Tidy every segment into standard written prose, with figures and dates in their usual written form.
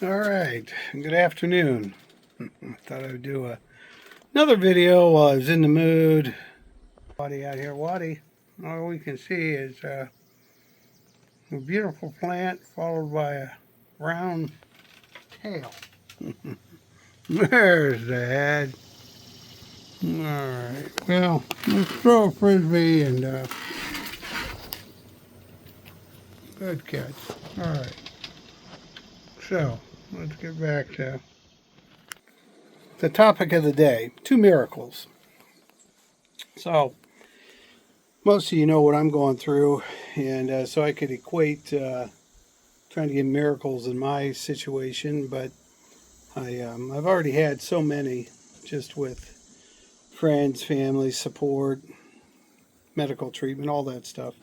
All right, good afternoon. I thought I would do another video while I was in the mood. Waddy out here, Waddy. All we can see is a beautiful plant followed by a round tail. There's the head. All right, well, let's throw a frisbee and good catch. All right, so let's get back to the topic of the day: two miracles. So most of you know what I'm going through, and so I could equate trying to get miracles in my situation, but I've already had so many just with friends, family, support, medical treatment, all that stuff.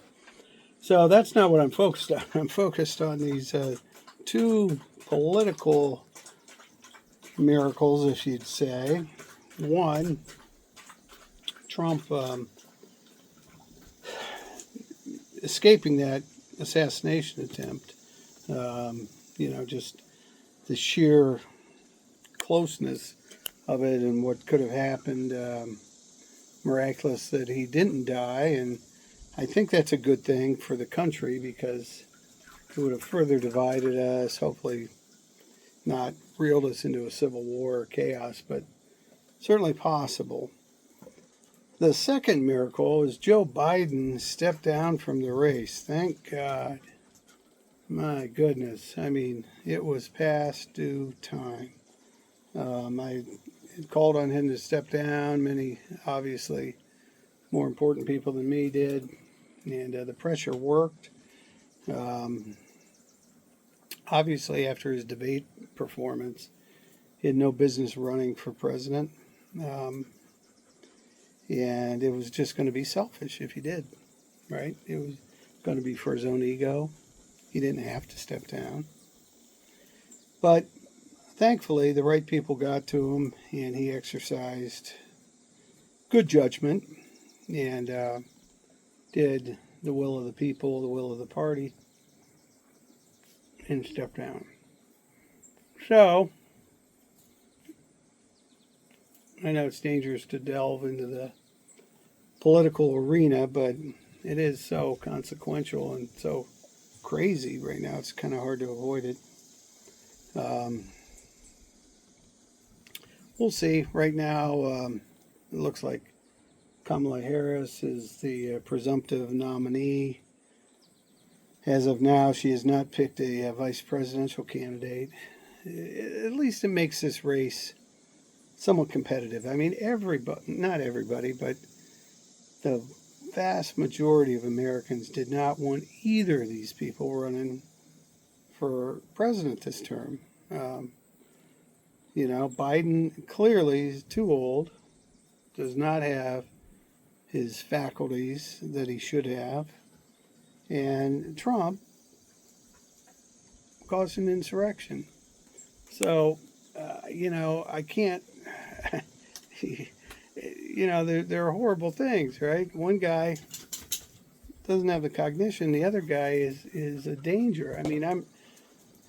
So that's not what I'm focused on. I'm focused on these two political miracles, if you'd say. One, Trump escaping that assassination attempt. Just the sheer closeness of it and what could have happened. Miraculous that he didn't die, and I think that's a good thing for the country because it would have further divided us, hopefully not reeled us into a civil war or chaos, but certainly possible. The second miracle is Joe Biden stepped down from the race. Thank God. My goodness. I mean, it was past due time. I had called on him to step down. Many, obviously, more important people than me did. And the pressure worked. Obviously, after his debate performance, he had no business running for president. And it was just going to be selfish if he did, right? It was going to be for his own ego. He didn't have to step down. But thankfully, the right people got to him, and he exercised good judgment and did the will of the people, the will of the party, and stepped down. So, I know it's dangerous to delve into the political arena, but it is so consequential and so crazy right now. It's kind of hard to avoid it. We'll see. Right now, it looks like Kamala Harris is the presumptive nominee. As of now, she has not picked a vice presidential candidate. At least it makes this race somewhat competitive. I mean, everybody, not everybody, but the vast majority of Americans did not want either of these people running for president this term. Biden clearly is too old, does not have his faculties that he should have, and Trump caused an insurrection. So, I can't. There are horrible things, right? One guy doesn't have the cognition; the other guy is a danger. I mean,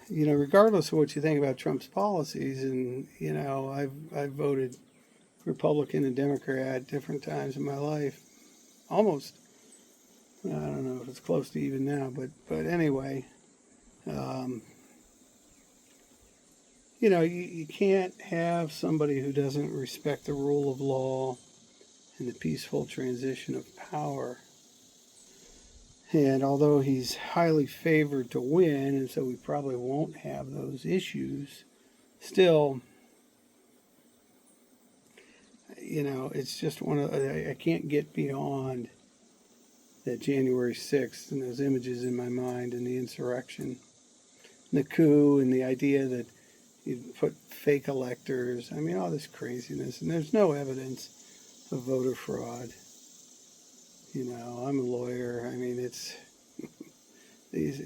regardless of what you think about Trump's policies, and I've voted Republican and Democrat at different times in my life. Almost, I don't know if it's close to even now, but anyway, you can't have somebody who doesn't respect the rule of law and the peaceful transition of power. And although he's highly favored to win, and so we probably won't have those issues, still, it's just I can't get beyond that January 6th and those images in my mind and the insurrection, the coup, and the idea that you'd put fake electors. I mean, all this craziness, and there's no evidence of voter fraud. I'm a lawyer. I mean, it's these.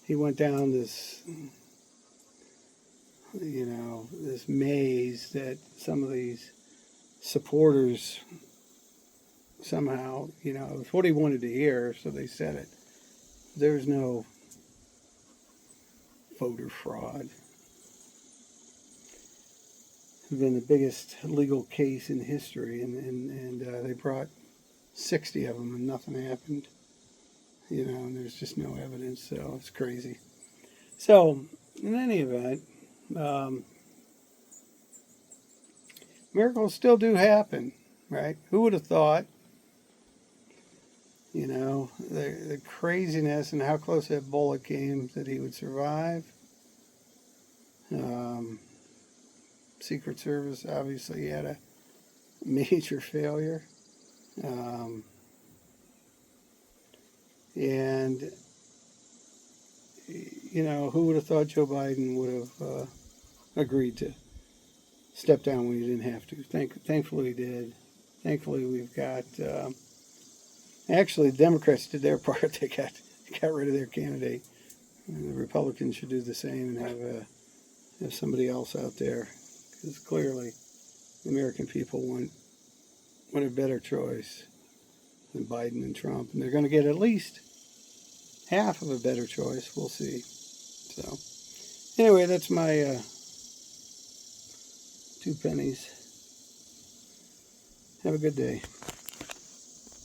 He went down this this maze that some of these supporters somehow, it was what he wanted to hear, so they said it. There's no voter fraud. It's been the biggest legal case in history, and they brought 60 of them and nothing happened. And there's just no evidence, so it's crazy. So, in any event, miracles still do happen, right? Who would have thought? The craziness and how close that bullet came that he would survive. Secret Service obviously had a major failure. And who would have thought Joe Biden would have agreed to step down when he didn't have to? Thankfully he did. Thankfully we've got... actually, the Democrats did their part. They got rid of their candidate. And the Republicans should do the same and have somebody else out there. Because clearly the American people want a better choice than Biden and Trump. And they're going to get at least half of a better choice. We'll see. So, anyway, that's my 2 pennies. Have a good day.